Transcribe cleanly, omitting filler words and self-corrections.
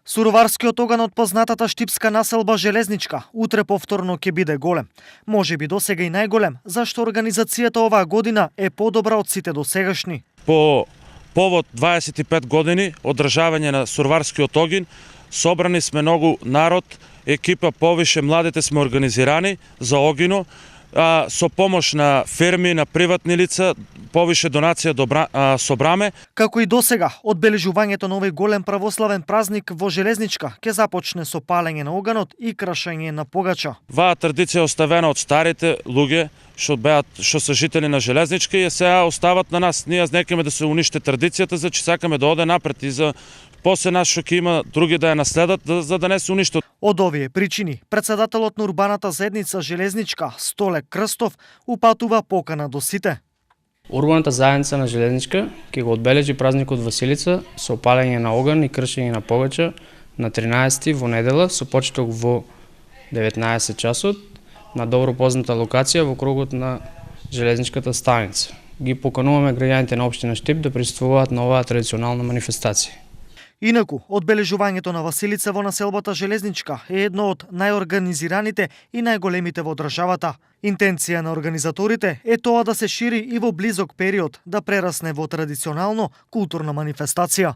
Суроварскиот оган од познатата штипска населба Железничка утре повторно ќе биде голем. Можеби досега и најголем, зашто организацијата оваа година е подобра од сите досегашни. По повод 25 години одржавање на Суроварскиот огин, собрани сме многу народ, екипа повише младите сме организирани за огино, со помош на фирми, на приватни лица, повише донација собраме. Како и досега, одбележувањето на овој голем православен празник во Железничка ќе започне со палење на оганот и крашење на погача. Ваа традиција е оставена од старите луѓе што се жители на Железничка и сега остават на нас. Ние не кеме да се уништи традицијата, зачи сакаме да оде напред и за после нас што ќе има други да ја наследат, за да не се уништи. Од овие причини, председателот на урбаната заедница Железничка, Столе Крстов, упатува покана до сите. Урбаната заедница на Железничка ќе го одбележи празникот Василица со палење на оган и кршење на погача на 13 во недела со почеток во 19 часот на добро позната локација во кругот на Железничката станица. Ги покануваме граѓаните на општина Штип да присуствуваат на оваа традиционална манифестација. Инаку, одбележувањето на Василица во населбата Железничка е едно од најорганизираните и најголемите во државата. Интенција на организаторите е тоа да се шири и во близок период, да прерасне во традиционално културна манифестација.